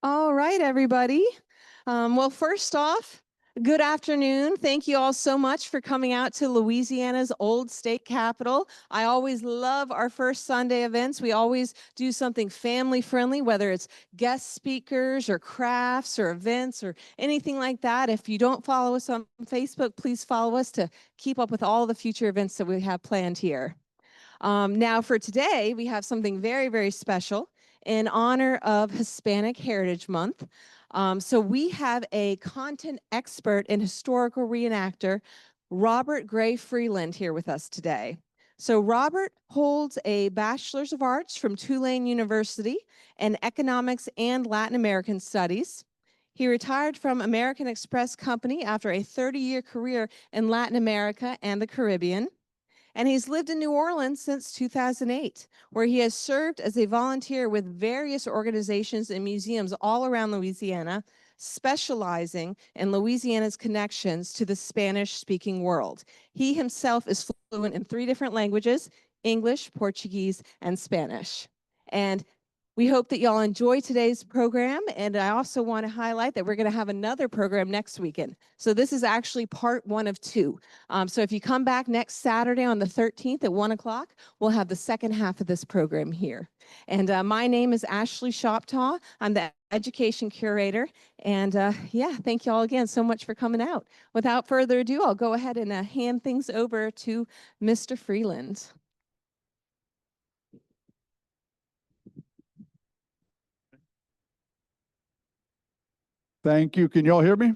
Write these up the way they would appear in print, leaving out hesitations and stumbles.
All right, everybody. Well, first off, good afternoon. Thank you all so much for coming out to Louisiana's old state capitol. I always love our first Sunday events. We always do something family friendly, whether it's guest speakers or crafts or events or anything like that. If you don't follow us on Facebook, please follow us to keep up with all the future events that we have planned here. Now for today, we have something very, very special in honor of Hispanic Heritage Month. So we have a content expert and historical reenactor, Robert Gray Freeland, here with us today. So Robert holds a Bachelor's of Arts from Tulane University in Economics and Latin American Studies. He retired from American Express Company after a 30-year career in Latin America and the Caribbean. And he's lived in New Orleans since 2008, where he has served as a volunteer with various organizations and museums all around Louisiana, specializing in Louisiana's connections to the Spanish-speaking world. He himself is fluent in 3 different languages: English, Portuguese, and Spanish. And we hope that y'all enjoy today's program, and I also want to highlight that we're going to have another program next weekend. So this is actually part 1 of 2. So if you come back next Saturday on the 13th at 1 o'clock, we'll have the second half of this program here. And my name is Ashley Shoptaw. I'm the education curator. And yeah, thank you all again so much for coming out. Without further ado, I'll go ahead and hand things over to Mr. Freeland. Thank you. Can you all hear me?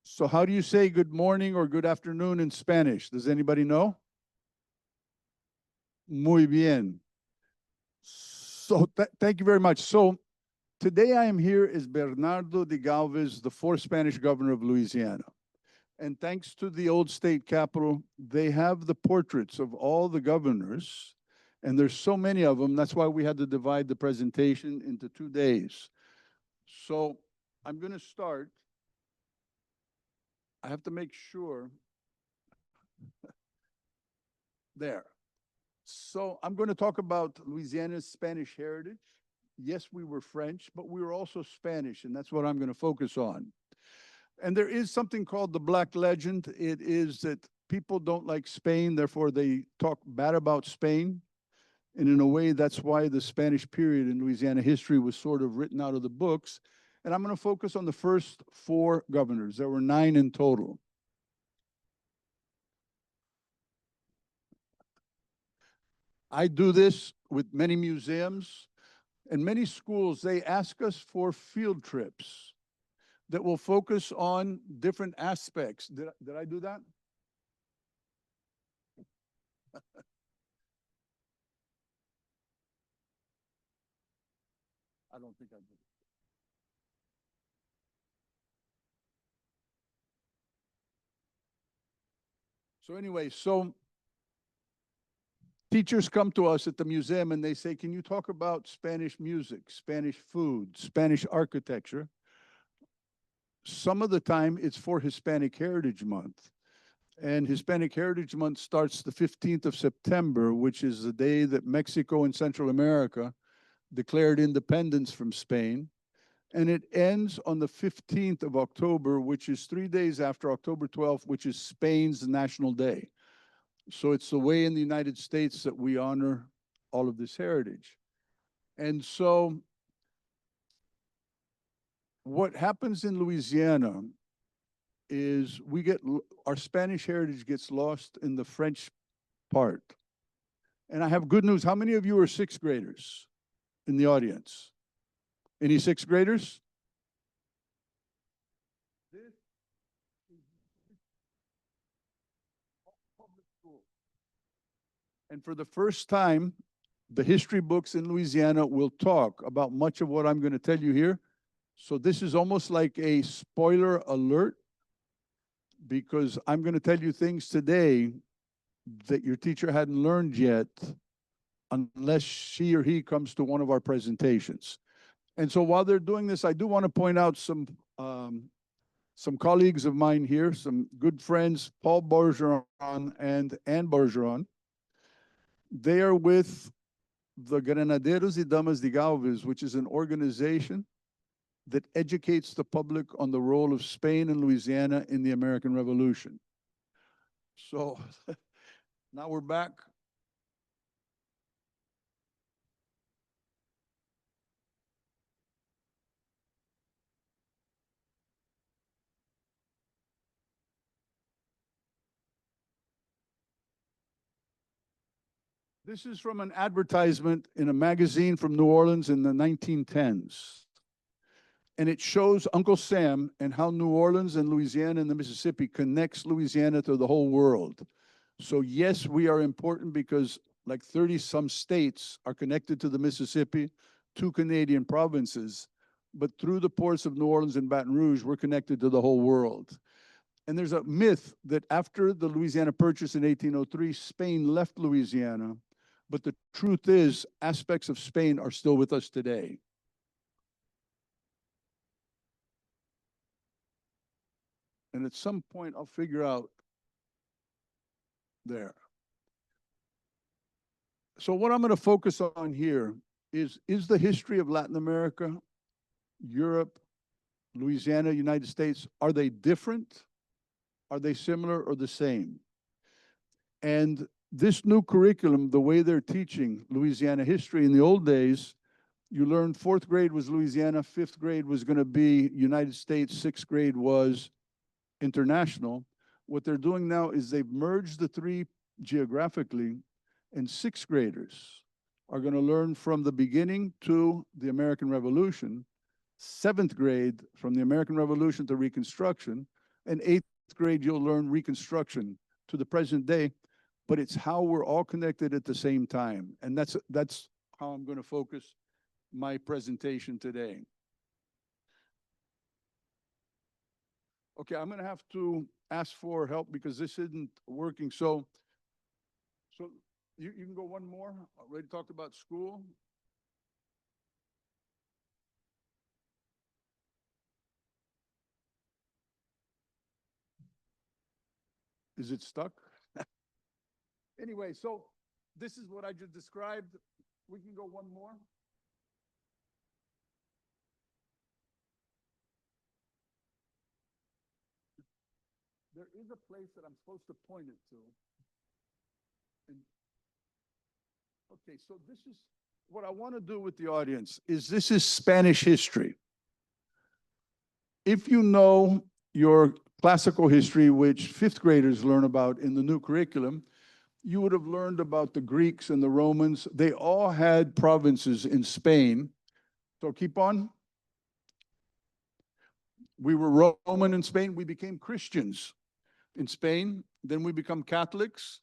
So how do you say good morning or good afternoon in Spanish? Does anybody know? Muy bien. So thank you very much. So today I am here as Bernardo de Galvez, the 4th Spanish governor of Louisiana. And thanks to the old state capitol, they have the portraits of all the governors. And there's so many of them. That's why we had to divide the presentation into 2 days. So I'm going to start. I have to make sure. There. So I'm going to talk about Louisiana's Spanish heritage. Yes, we were French, but we were also Spanish, and that's what I'm going to focus on. And there is something called the Black Legend. It is that people don't like Spain, therefore they talk bad about Spain. And in a way, that's why the Spanish period in Louisiana history was sort of written out of the books. And I'm going to focus on the first 4 governors. There were 9 in total. I do this with many museums and many schools. They ask us for field trips that will focus on different aspects. Did I do that? I don't think I did. So anyway, teachers come to us at the museum and they say, can you talk about Spanish music, Spanish food, Spanish architecture? Some of the time it's for Hispanic Heritage Month. And Hispanic Heritage Month starts the 15th of September, which is the day that Mexico and Central America declared independence from Spain. And it ends on the 15th of October, which is 3 days after October 12th, which is Spain's National Day. So it's the way in the United States that we honor all of this heritage. And so what happens in Louisiana is our Spanish heritage gets lost in the French part. And I have good news. How many of you are 6th graders in the audience? Any 6th graders? This is public school. And for the first time, the history books in Louisiana will talk about much of what I'm going to tell you here. So this is almost like a spoiler alert, because I'm going to tell you things today that your teacher hadn't learned yet unless she or he comes to one of our presentations. And so while they're doing this, I do want to point out some colleagues of mine here, some good friends, Paul Bergeron and Anne Bergeron. They are with the Granaderos y Damas de Galvez, which is an organization that educates the public on the role of Spain and Louisiana in the American Revolution. So now we're back. This is from an advertisement in a magazine from New Orleans in the 1910s. And it shows Uncle Sam and how New Orleans and Louisiana and the Mississippi connects Louisiana to the whole world. So yes, we are important because like 30 some states are connected to the Mississippi, 2 Canadian provinces, but through the ports of New Orleans and Baton Rouge, we're connected to the whole world. And there's a myth that after the Louisiana Purchase in 1803, Spain left Louisiana, but the truth is aspects of Spain are still with us today. And at some point, I'll figure out there. So what I'm going to focus on here is the history of Latin America, Europe, Louisiana, United States, are they different? Are they similar or the same? And this new curriculum, the way they're teaching Louisiana history in the old days, you learned 4th grade was Louisiana, 5th grade was going to be United States, 6th grade was international. What they're doing now is they've merged the 3 geographically, and 6th graders are going to learn from the beginning to the American Revolution, 7th grade from the American Revolution to Reconstruction, and 8th grade you'll learn Reconstruction to the present day, but it's how we're all connected at the same time. And that's how I'm going to focus my presentation today. Okay, I'm going to have to ask for help because this isn't working. So you can go one more. Already talked about school. Is it stuck? Anyway, so this is what I just described. We can go one more. There is a place that I'm supposed to point it to. And, okay, so this is what I want to do with the audience is this is Spanish history. If you know your classical history, which 5th graders learn about in the new curriculum, you would have learned about the Greeks and the Romans. They all had provinces in Spain. So keep on. We were Roman in Spain. We became Christians in Spain. Then we become Catholics.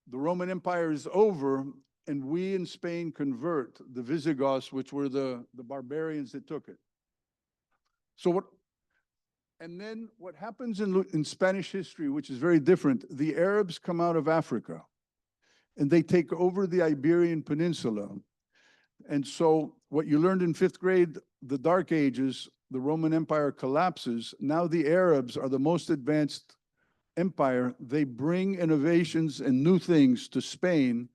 The Roman Empire is over, and we in Spain convert the Visigoths, which were the barbarians that took it. So what? And then what happens in Spanish history, which is very different, the Arabs come out of Africa and they take over the Iberian Peninsula. And so what you learned in 5th grade, the Dark Ages, the Roman Empire collapses. Now the Arabs are the most advanced empire. They bring innovations and new things to Spain,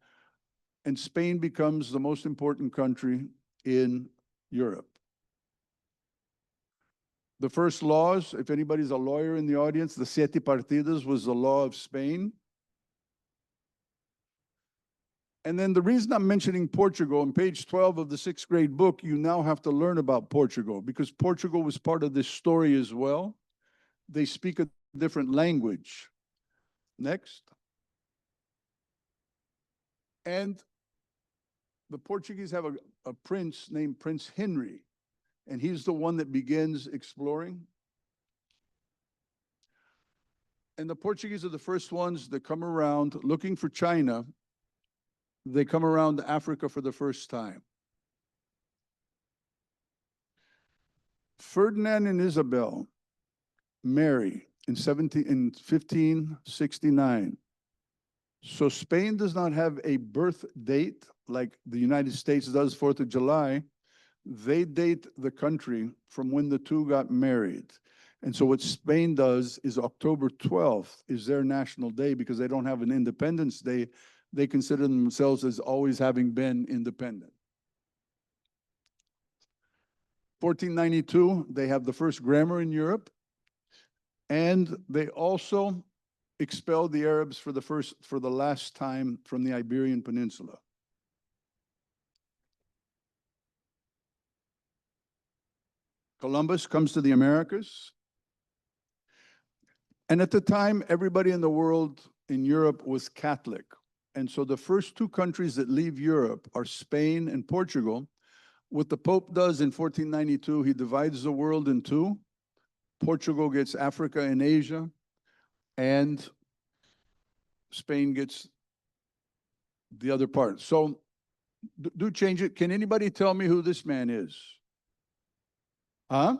and Spain becomes the most important country in Europe. The first laws, if anybody's a lawyer in the audience, the Siete Partidas was the law of Spain. And then the reason I'm mentioning Portugal, on page 12 of the 6th grade book, you now have to learn about Portugal because Portugal was part of this story as well. They speak a different language. Next. And the Portuguese have a prince named Prince Henry, and he's the one that begins exploring. And the Portuguese are the first ones that come around looking for China. They come around Africa for the first time. Ferdinand and Isabel marry in 1569. So Spain does not have a birth date like the United States does, 4th of July. They date the country from when the two got married. And so what Spain does is October 12th is their national day because they don't have an Independence Day. they consider themselves as always having been independent. 1492, they have the first grammar in Europe, and they also expelled the Arabs for the last time from the Iberian Peninsula. Columbus comes to the Americas. And at the time, everybody in the world in Europe was Catholic. And so the first two countries that leave Europe are Spain and Portugal. What the Pope does in 1492, he divides the world in two. Portugal gets Africa and Asia, and Spain gets the other part. So do change it. Can anybody tell me who this man is? Huh?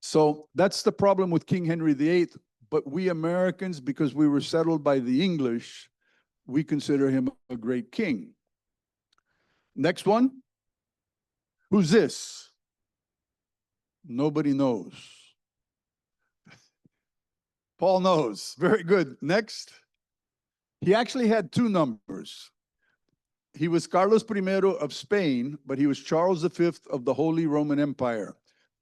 So that's the problem with King Henry VIII. But we Americans, because we were settled by the English, we consider him a great king. Next one. Who's this? Nobody knows. Paul knows. Very good. Next. He actually had two numbers. He was Carlos I of Spain, but he was Charles V of the Holy Roman Empire.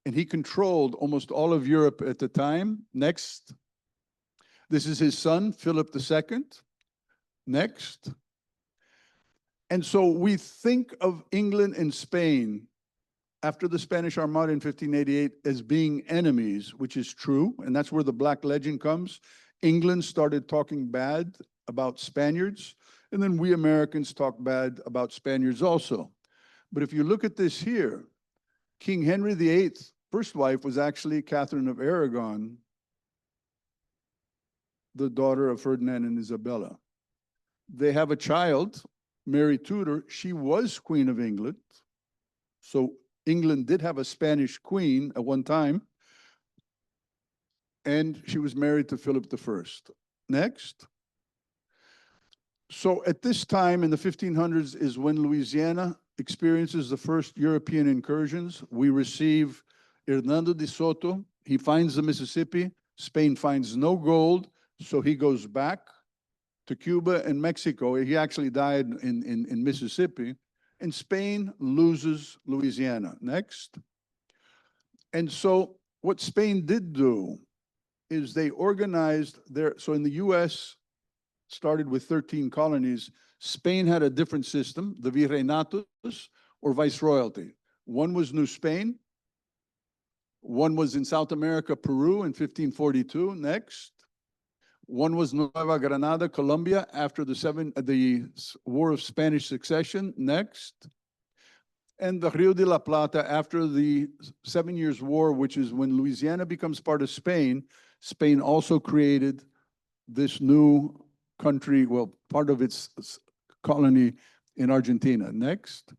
And he controlled almost all of Europe at the time. Next. This is his son, Philip II. Next. And so we think of England and Spain after the Spanish Armada in 1588 as being enemies, which is true. And that's where the Black Legend comes. England started talking bad about Spaniards, and then we Americans talk bad about Spaniards also. But if you look at this here, King Henry VIII's first wife was actually Catherine of Aragon, the daughter of Ferdinand and Isabella. They have a child, Mary Tudor. She was Queen of England. So England did have a Spanish queen at one time, and she was married to Philip I. Next. So at this time in the 1500s is when Louisiana experiences the first European incursions. We receive Hernando Desoto. He finds the Mississippi. Spain finds no gold, so he goes back to Cuba and Mexico. He actually died in Mississippi. And Spain loses Louisiana. Next. And so what Spain did do is they organized so in the US, started with 13 colonies. Spain had a different system, the virreinatos, or viceroyalty. One was New Spain. One was in South America, Peru in 1542. Next. One was Nueva Granada, Colombia, after the War of Spanish Succession. Next. And the Rio de la Plata after the 7 Years' War, which is when Louisiana becomes part of Spain. Spain also created this new country, well, part of its colony in Argentina. Next.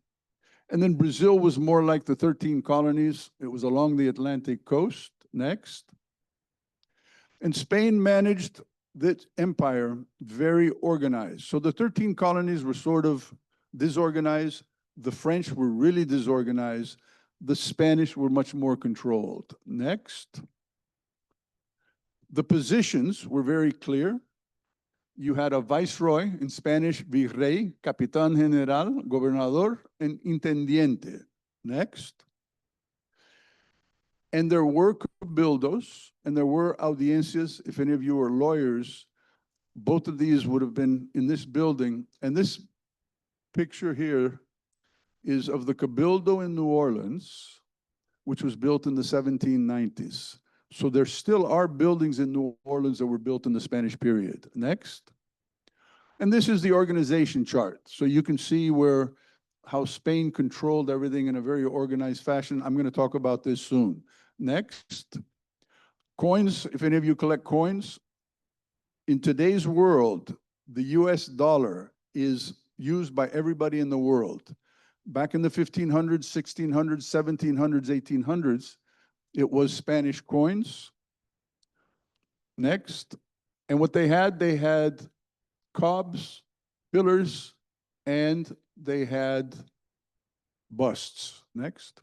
And then Brazil was more like the 13 colonies. It was along the Atlantic coast. Next. And Spain managed that empire very organized. So the 13 colonies were sort of disorganized. The French were really disorganized. The Spanish were much more controlled. Next. The positions were very clear. You had a viceroy, in Spanish, virrey, capitán general, gobernador, and intendiente. Next. And there were cabildos, and there were audiencias. If any of you are lawyers, both of these would have been in this building. And this picture here is of the cabildo in New Orleans, which was built in the 1790s. So there still are buildings in New Orleans that were built in the Spanish period. Next. And this is the organization chart. So you can see how Spain controlled everything in a very organized fashion. I'm going to talk about this soon. Next. Coins, if any of you collect coins. In today's world, the US dollar is used by everybody in the world. Back in the 1500s, 1600s, 1700s, 1800s, it was Spanish coins. Next. And what they had cobs, pillars, and they had busts. Next.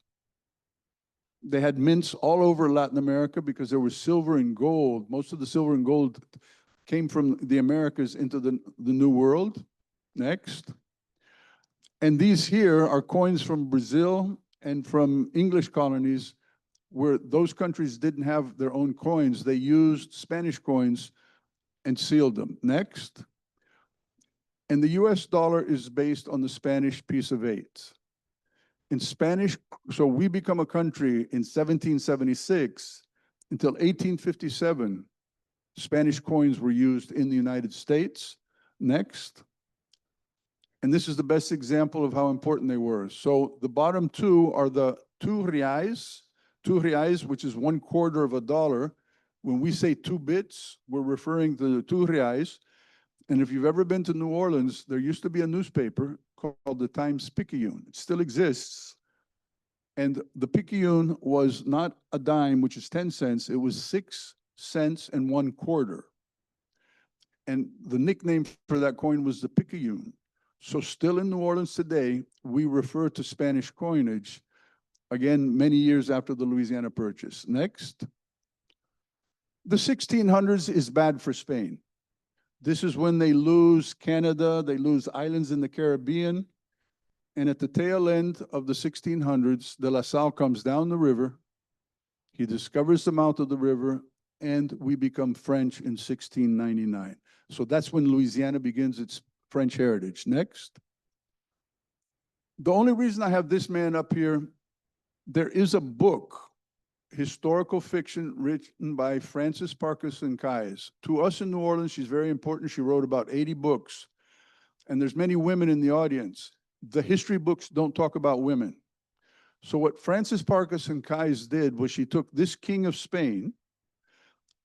They had mints all over Latin America because there was silver and gold. Most of the silver and gold came from the Americas into the New World. Next. And these here are coins from Brazil and from English colonies where those countries didn't have their own coins. They used Spanish coins and sealed them. Next. And the US dollar is based on the Spanish piece of eight. In Spanish, so we become a country in 1776 until 1857, Spanish coins were used in the United States. Next. And this is the best example of how important they were. So the bottom two are the 2 reais, which is 1/4 of a dollar. When we say 2 bits, we're referring to the 2 reais. And if you've ever been to New Orleans, there used to be a newspaper called the Times-Picayune. It still exists. And the Picayune was not a dime, which is 10 cents. It was 6 cents and 1/4. And the nickname for that coin was the Picayune. So still in New Orleans today, we refer to Spanish coinage, again, many years after the Louisiana Purchase. Next. The 1600s is bad for Spain. This is when they lose Canada, they lose islands in the Caribbean. And at the tail end of the 1600s, De La Salle comes down the river. He discovers the mouth of the river, and we become French in 1699. So that's when Louisiana begins its French heritage. Next. The only reason I have this man up here, there is a book, historical fiction written by Frances Parkinson Keyes. To us in New Orleans, she's very important. She wrote about 80 books. And there's many women in the audience. The history books don't talk about women. So what Frances Parkinson Keyes did was she took this king of Spain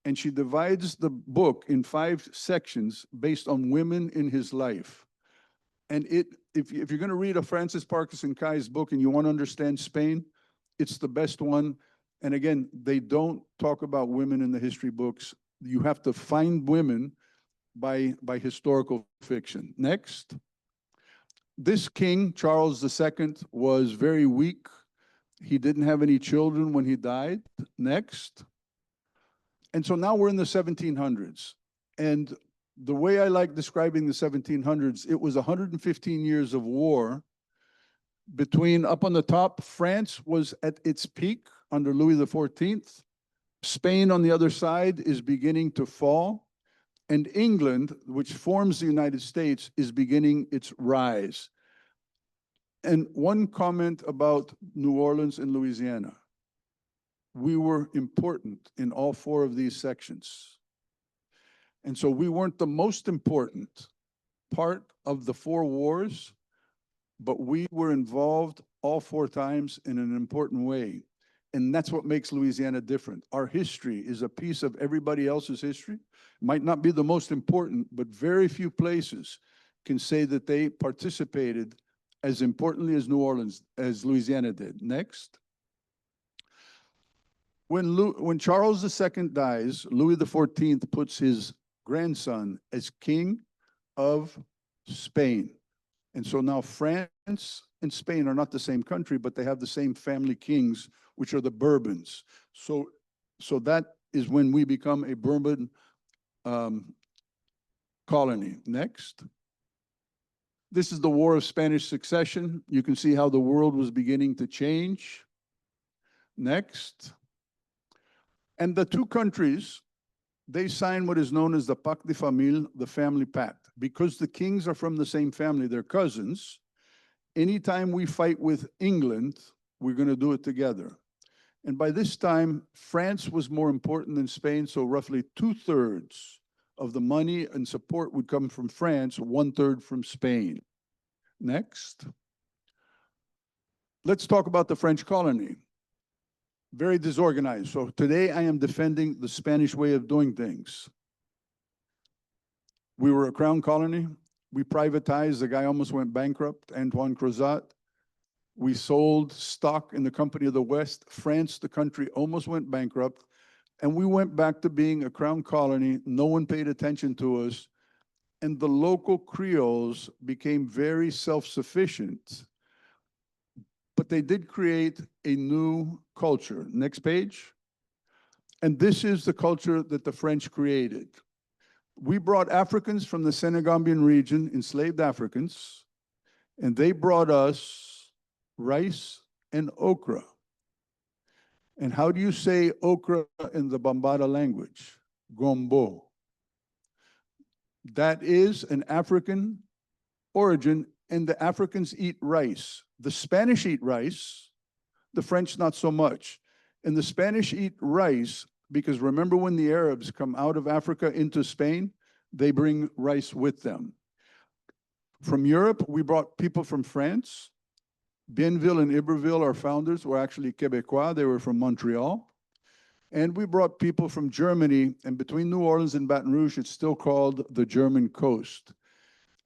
and she divides the book in 5 sections based on women in his life. And if you're going to read a Frances Parkinson Keyes book and you want to understand Spain, it's the best one. And again, they don't talk about women in the history books. You have to find women by historical fiction. Next. This king, Charles II, was very weak. He didn't have any children when he died. Next. And so now we're in the 1700s. And the way I like describing the 1700s, it was 115 years of war between, up on the top, France was at its peak under Louis XIV. Spain on the other side is beginning to fall. And England, which forms the United States, is beginning its rise. And one comment about New Orleans and Louisiana. We were important in all 4 of these sections. And so we weren't the most important part of the 4 wars, but we were involved all 4 times in an important way. And that's what makes Louisiana different. Our history is a piece of everybody else's history. Might not be the most important, but very few places can say that they participated as importantly as New Orleans, as Louisiana did. Next. When Charles II dies, Louis XIV puts his grandson as king of Spain. And so now France and Spain are not the same country, but they have the same family kings, which are the Bourbons. So that is when we become a Bourbon colony. Next. This is the War of Spanish Succession. You can see how the world was beginning to change. Next. And the 2 countries, they sign what is known as the Pacte de Famille, the family pact. Because the kings are from the same family, they're cousins, anytime we fight with England, we're going to do it together. And by this time, France was more important than Spain, so roughly 2/3 of the money and support would come from France, 1/3 from Spain. Next. Let's talk about the French colony. Very disorganized. So today I am defending the Spanish way of doing things. We were a crown colony. We privatized. The guy almost went bankrupt, Antoine Crozat. We sold stock in the Company of the West. France, the country, almost went bankrupt. And we went back to being a crown colony. No one paid attention to us. And the local Creoles became very self-sufficient. But they did create a new culture. Next page. And this is the culture that the French created. We brought Africans from the Senegambian region, enslaved Africans, and they brought us rice and okra. And how do you say okra in the Bambara language? Gombo. That is an African origin, and the Africans eat rice. The Spanish eat rice, the French not so much. And the Spanish eat rice because remember when the Arabs come out of Africa into Spain, they bring rice with them. From Europe, we brought people from France. Bienville and Iberville, our founders, were actually Quebecois. They were from Montreal. And we brought people from Germany, and between New Orleans and Baton Rouge, it's still called the German coast.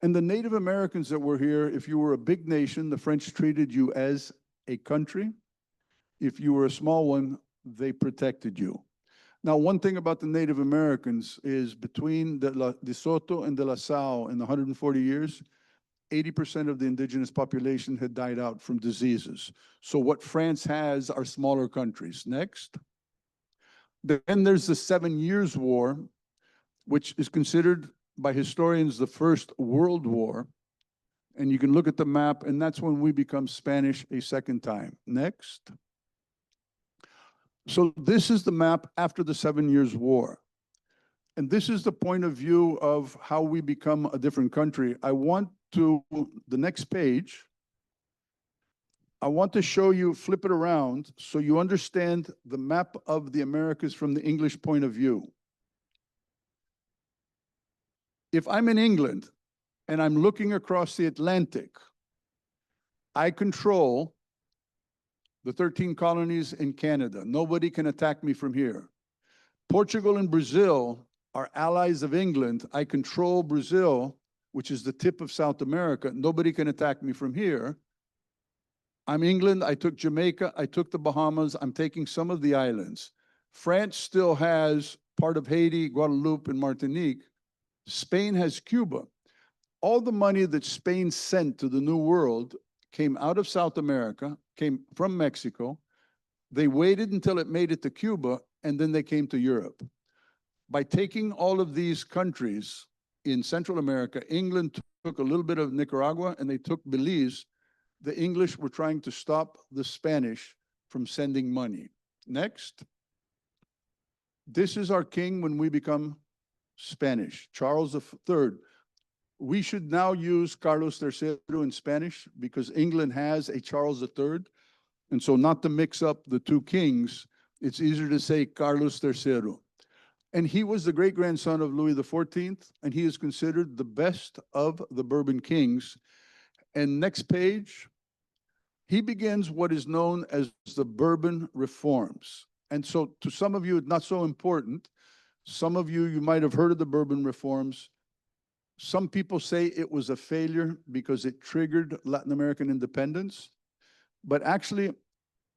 And the Native Americans that were here, if you were a big nation, the French treated you as a country. If you were a small one, they protected you. Now, one thing about the Native Americans is between the Desoto and the La Salle in the 140 years, 80% of the indigenous population had died out from diseases. So what France has are smaller countries. Next. Then there's the 7 Years' War, which is considered by historians the First World War. And you can look at the map, and that's when we become Spanish a second time. Next. So this is the map after the 7 Years' War. And this is the point of view of how we become a different country. I want to, the next page, I want to show you, flip it around, so you understand the map of the Americas from the English point of view. If I'm in England and I'm looking across the Atlantic, I control the 13 colonies in Canada. Nobody can attack me from here. Portugal and Brazil are allies of England. I control Brazil, which is the tip of South America. Nobody can attack me from here. I'm England. I took Jamaica. I took the Bahamas. I'm taking some of the islands. France still has part of Haiti, Guadeloupe, and Martinique. Spain has Cuba. All the money that Spain sent to the New World came out of South America, came from Mexico. They waited until it made it to Cuba, and then they came to Europe. By taking all of these countries in Central America, England took a little bit of Nicaragua, and they took Belize. The English were trying to stop the Spanish from sending money. Next. This is our king when we become Spanish, Charles III. We should now use Carlos III in Spanish because England has a Charles III. And so not to mix up the two kings, it's easier to say Carlos III. And he was the great-grandson of Louis XIV, and he is considered the best of the Bourbon kings. And next page, he begins what is known as the Bourbon Reforms. And so to some of you, it's not so important. Some of you, you might have heard of the Bourbon Reforms. Some people say it was a failure because it triggered Latin American independence. But actually,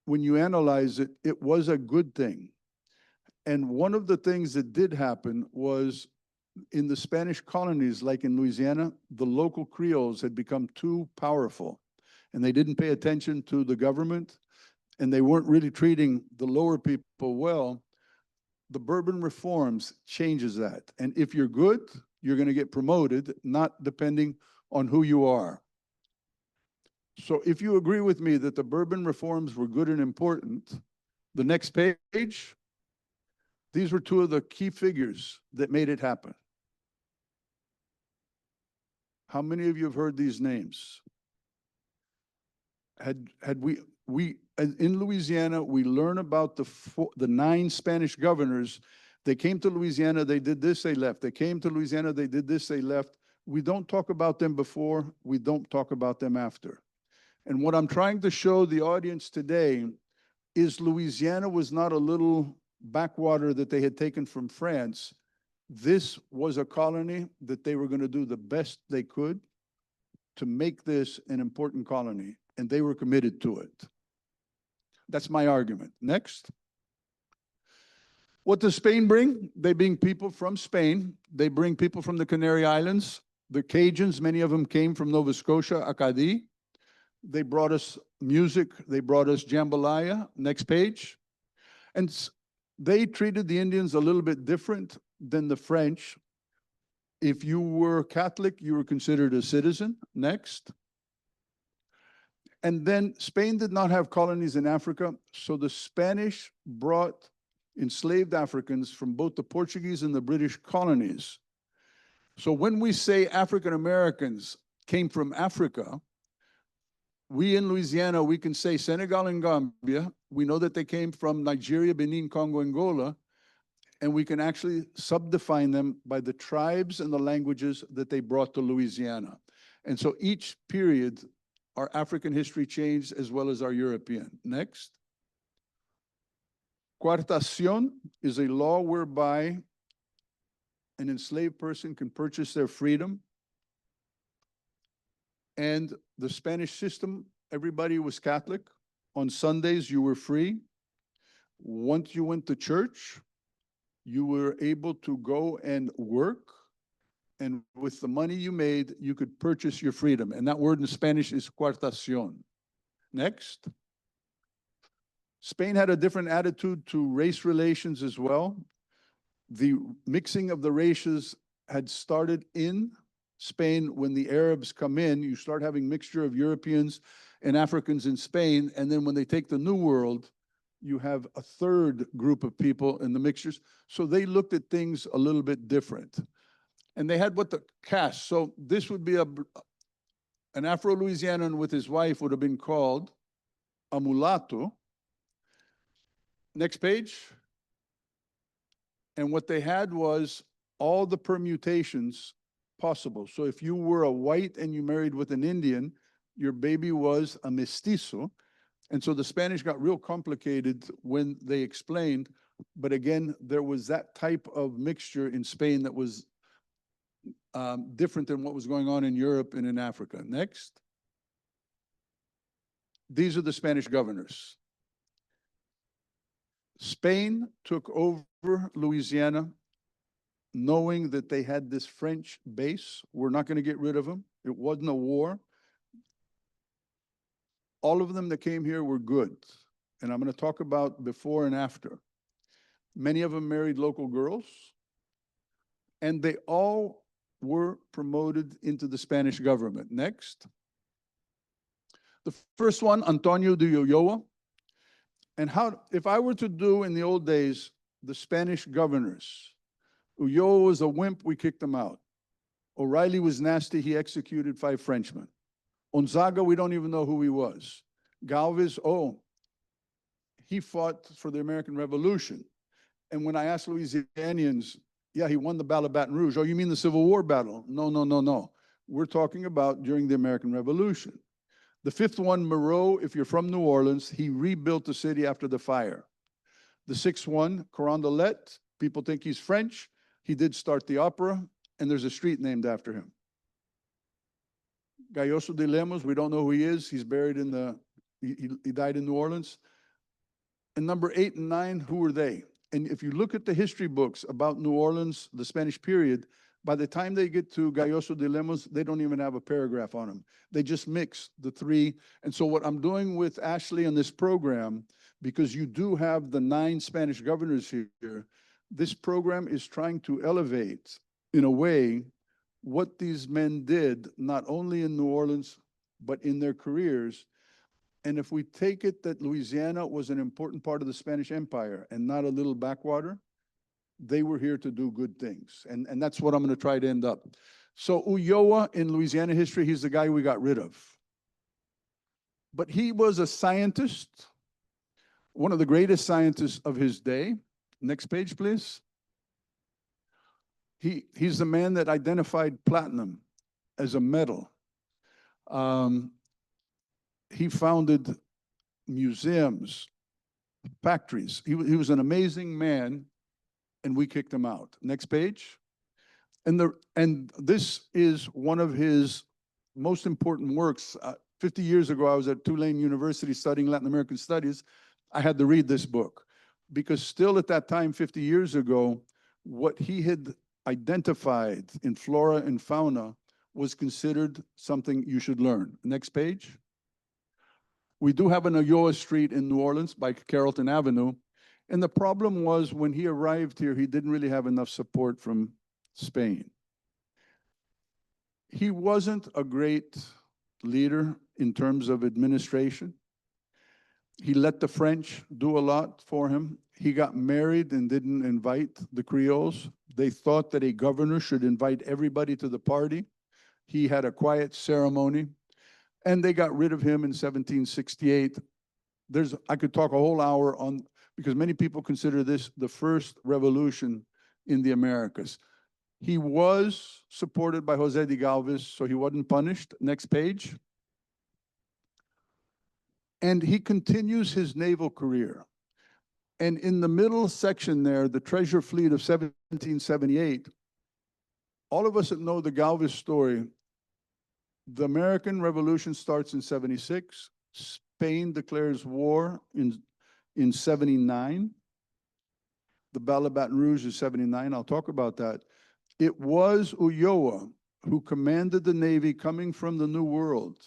when you analyze it, it was a good thing. And one of the things that did happen was in the Spanish colonies, like in Louisiana, the local Creoles had become too powerful. And they didn't pay attention to the government, and they weren't really treating the lower people well. The Bourbon Reforms changes that. And if you're good, you're going to get promoted, not depending on who you are. So if you agree with me that the Bourbon Reforms were good and important, the next page, these were two of the key figures that made it happen. How many of you have heard these names? In Louisiana, we learn about the 9 Spanish governors. They came to Louisiana, they did this, they left. They came to Louisiana, they did this, they left. We don't talk about them before, we don't talk about them after. And what I'm trying to show the audience today is Louisiana was not a little backwater that they had taken from France. This was a colony that they were going to do the best they could to make this an important colony. and they were committed to it. That's my argument. Next. What does Spain bring? They bring people from Spain. They bring people from the Canary Islands. The Cajuns, many of them came from Nova Scotia, Acadie. They brought us music. They brought us jambalaya. Next page. And they treated the Indians a little bit different than the French. If you were Catholic, you were considered a citizen. Next. And then Spain did not have colonies in Africa, so the Spanish brought enslaved Africans from both the Portuguese and the British colonies. So when we say African Americans came from Africa, we in Louisiana, we can say Senegal and Gambia. We know that they came from Nigeria, Benin, Congo, Angola, and we can actually subdefine them by the tribes and the languages that they brought to Louisiana. And so each period, our African history changed as well as our European. Next. Coartación is a law whereby an enslaved person can purchase their freedom. And the Spanish system, everybody was Catholic. On Sundays, you were free. Once you went to church, you were able to go and work. And with the money you made, you could purchase your freedom. And that word in Spanish is coartación. Next. Spain had a different attitude to race relations as well. The mixing of the races had started in Spain when the Arabs come in. You start having mixture of Europeans and Africans in Spain. And then when they take the New World, you have a third group of people in the mixtures. So they looked at things a little bit different. And they had what the caste. So this would be an Afro-Louisianan with his wife would have been called a mulatto. Next page. And what they had was all the permutations possible. So if you were a white and you married with an Indian, your baby was a mestizo. And so the Spanish got real complicated when they explained. But again, there was that type of mixture in Spain that was different than what was going on in Europe and in Africa. Next. These are the Spanish governors. Spain took over Louisiana knowing that they had this French base. We're not going to get rid of them. It wasn't a war. All of them that came here were good. And I'm going to talk about before and after. Many of them married local girls. And they all were promoted into the Spanish government. Next. The first one, Antonio de Ulloa. And if I were to do in the old days, the Spanish governors, Ulloa was a wimp, we kicked him out. O'Reilly was nasty, he executed 5 Frenchmen. Gonzaga, we don't even know who he was. Galvez, he fought for the American Revolution. And when I asked Louisianians, yeah, he won the Battle of Baton Rouge. Oh, you mean the Civil War battle? No, no, no, no. We're talking about during the American Revolution. The 5th one, Moreau, if you're from New Orleans, he rebuilt the city after the fire. The 6th one, Carondelet, people think he's French. He did start the opera, and there's a street named after him. Galloso de Lemos, we don't know who he is. He's buried in he died in New Orleans. And number 8 and 9, who were they? And if you look at the history books about New Orleans, the Spanish period, by the time they get to Galloso de Lemos, they don't even have a paragraph on him. They just mix the 3. And so what I'm doing with Ashley in this program, because you do have the 9 Spanish governors here, this program is trying to elevate, in a way, what these men did, not only in New Orleans, but in their careers. And if we take it that Louisiana was an important part of the Spanish Empire and not a little backwater, they were here to do good things. And that's what I'm going to try to end up. So Ulloa in Louisiana history, he's the guy we got rid of. But he was a scientist, one of the greatest scientists of his day. Next page, please. He's the man that identified platinum as a metal. He founded museums, factories. He was an amazing man, and we kicked him out. Next page. And this is one of his most important works. 50 years ago, I was at Tulane University studying Latin American studies. I had to read this book because still at that time, 50 years ago, what he had identified in flora and fauna was considered something you should learn. Next page. We do have an Ulloa Street in New Orleans by Carrollton Avenue. And the problem was when he arrived here, he didn't really have enough support from Spain. He wasn't a great leader in terms of administration. He let the French do a lot for him. He got married and didn't invite the Creoles. They thought that a governor should invite everybody to the party. He had a quiet ceremony, and they got rid of him in 1768. I could talk a whole hour on, because many people consider this the first revolution in the Americas. He was supported by Jose de Galvez, so he wasn't punished. Next page. And he continues his naval career. And in the middle section there, the treasure fleet of 1778, all of us that know the Galvez story, the American Revolution starts in 76. Spain declares war in 79. The Battle of Baton Rouge is 79. I'll talk about that. It was Ulloa who commanded the Navy coming from the New World.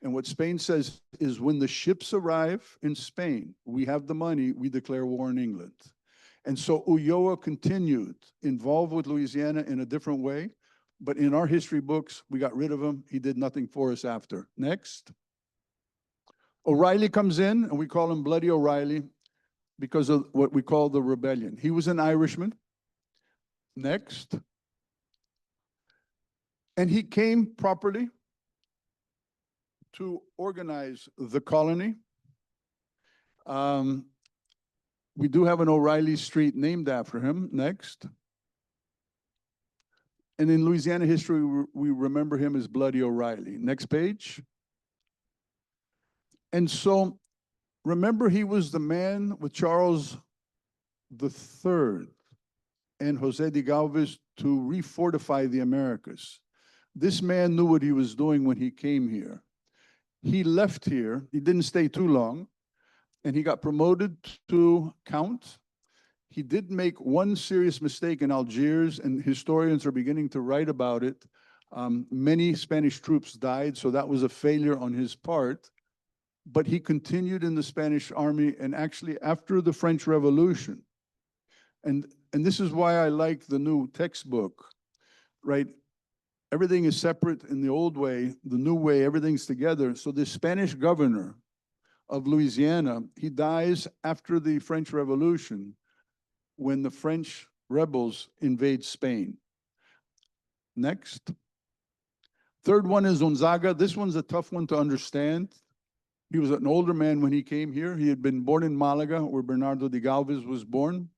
And what Spain says is when the ships arrive in Spain, we have the money, we declare war in England. And so Ulloa continued, involved with Louisiana in a different way. But in our history books, we got rid of him. He did nothing for us after. Next. O'Reilly comes in, and we call him Bloody O'Reilly because of what we call the rebellion. He was an Irishman. Next. And he came properly to organize the colony. We do have an O'Reilly Street named after him. Next. And in Louisiana history, we remember him as Bloody O'Reilly. Next page. And so, remember, he was the man with Charles III and Jose de Galvez to refortify the Americas. This man knew what he was doing when he came here. He left here, he didn't stay too long, and he got promoted to count. He did make one serious mistake in Algiers, and historians are beginning to write about it. Many Spanish troops died, so that was a failure on his part. But he continued in the Spanish army, and actually after the French Revolution, and this is why I like the new textbook, right? Everything is separate in the old way, the new way, everything's together. So the Spanish governor of Louisiana, he dies after the French Revolution when the French rebels invade Spain. Next. Third one is Gonzaga. This one's a tough one to understand. He was an older man when he came here. He had been born in Malaga, where Bernardo de Galvez was born.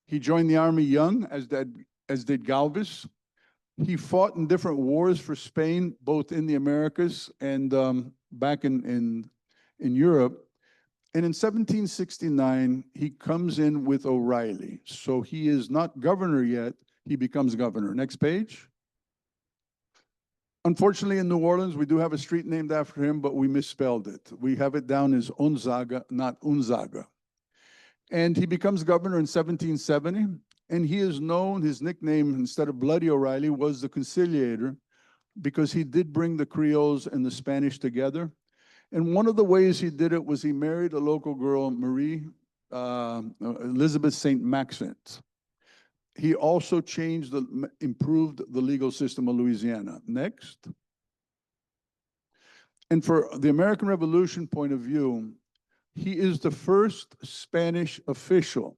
He joined the army young, as did Galvez. He fought in different wars for Spain, both in the Americas and back in Europe. And in 1769, he comes in with O'Reilly. So he is not governor yet. He becomes governor. Next page. Unfortunately, in New Orleans, we do have a street named after him, but we misspelled it. We have it down as Onzaga, not Unzaga. And he becomes governor in 1770. And he is known, his nickname, instead of Bloody O'Reilly, was the Conciliator, because he did bring the Creoles and the Spanish together. And one of the ways he did it was he married a local girl, Marie Elizabeth St. Maxent. He also improved the legal system of Louisiana. Next. And for the American Revolution point of view, he is the first Spanish official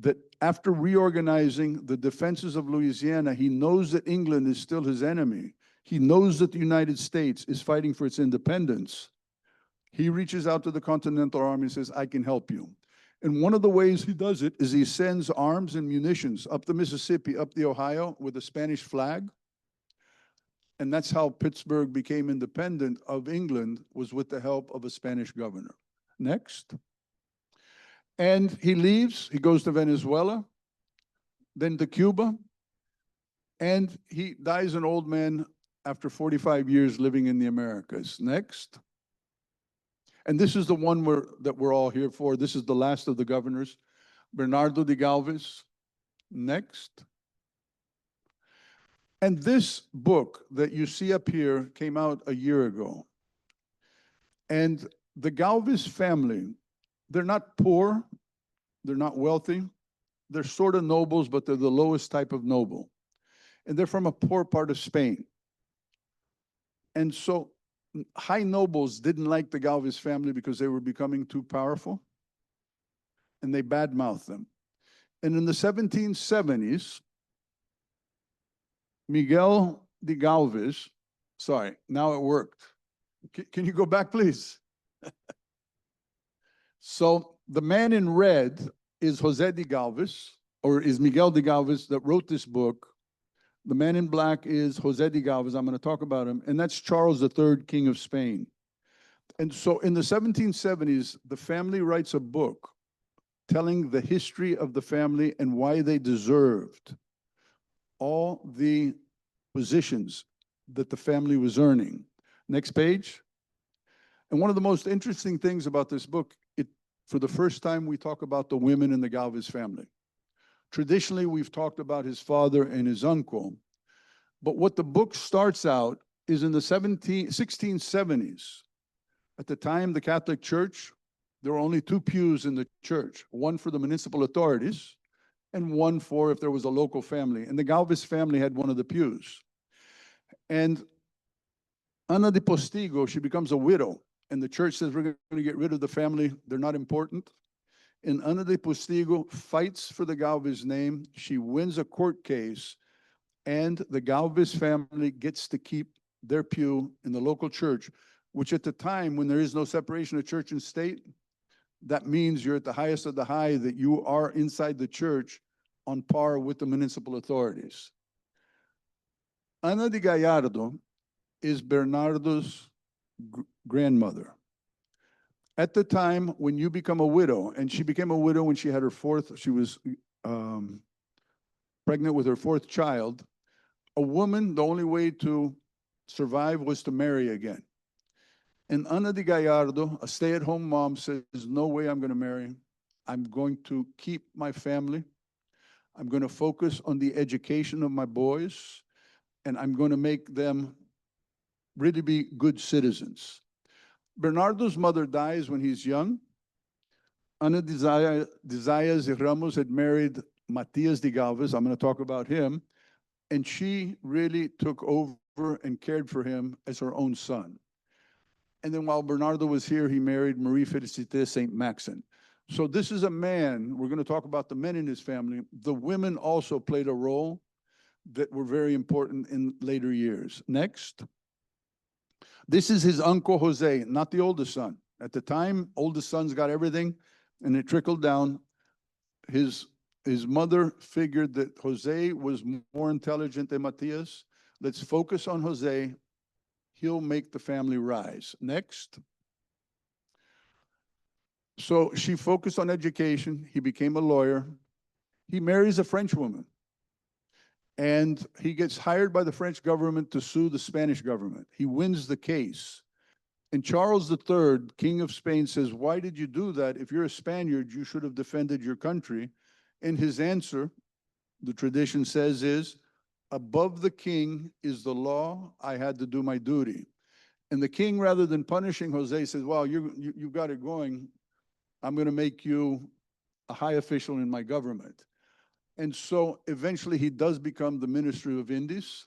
that after reorganizing the defenses of Louisiana, he knows that England is still his enemy. He knows that the United States is fighting for its independence. He reaches out to the Continental Army and says, I can help you. And one of the ways he does it is he sends arms and munitions up the Mississippi, up the Ohio with a Spanish flag. And that's how Pittsburgh became independent of England, was with the help of a Spanish governor. Next. And he leaves, he goes to Venezuela, then to Cuba, and he dies an old man after 45 years living in the Americas. Next. And this is the one that we're all here for. This is the last of the governors, Bernardo de Galvez. Next. And this book that you see up here came out a year ago. And the Galvez family, they're not poor, they're not wealthy, they're sort of nobles, but they're the lowest type of noble. And they're from a poor part of Spain. And so high nobles didn't like the Galvez family because they were becoming too powerful, and they badmouthed them. And in the 1770s, Miguel de Galvez, sorry, now it worked. Can you go back, please? So the man in red is Jose de Galvez, or is Miguel de Galvez, that wrote this book. The man in black is Jose de Galvez. I'm going to talk about him. And that's Charles III, King of Spain. And so in the 1770s, the family writes a book telling the history of the family and why they deserved all the positions that the family was earning. Next page. And one of the most interesting things about this book, for the first time, we talk about the women in the Galvez family. Traditionally, we've talked about his father and his uncle. But what the book starts out is in the 1670s. At the time, the Catholic Church, there were only 2 pews in the church, one for the municipal authorities and one for if there was a local family. And the Galvez family had one of the pews. And Ana de Postigo, she becomes a widow. And the church says, we're going to get rid of the family. They're not important. And Ana de Postigo fights for the Galvez name. She wins a court case. And the Galvez family gets to keep their pew in the local church, which at the time, when there is no separation of church and state, that means you're at the highest of the high, that you are inside the church on par with the municipal authorities. Ana de Gallardo is Bernardo's grandmother. At the time when you become a widow, and she became a widow when she had her she was pregnant with her 4th child, a woman, the only way to survive was to marry again. And Ana de Gallardo, a stay-at-home mom, says, no way I'm going to marry. I'm going to keep my family. I'm going to focus on the education of my boys, and I'm going to make them really be good citizens. Bernardo's mother dies when he's young. Ana de Zayas de Ramos had married Matias de Galvez. I'm going to talk about him. And she really took over and cared for him as her own son. And then while Bernardo was here, he married Marie Félicité St. Maxen. So this is a man, we're going to talk about the men in his family. The women also played a role that were very important in later years. Next. This is his uncle Jose, not the oldest son. At the time, oldest sons got everything, and it trickled down. His mother figured that Jose was more intelligent than Matias. Let's focus on Jose. He'll make the family rise. Next. So she focused on education. He became a lawyer. He marries a French woman. And he gets hired by the French government to sue the Spanish government. He wins the case. And Charles III, King of Spain, says, why did you do that? If you're a Spaniard, you should have defended your country. And his answer, the tradition says, is, above the king is the law. I had to do my duty. And the king, rather than punishing Jose, says, well, you've got it going. I'm going to make you a high official in my government. And so eventually he does become the Minister of Indies.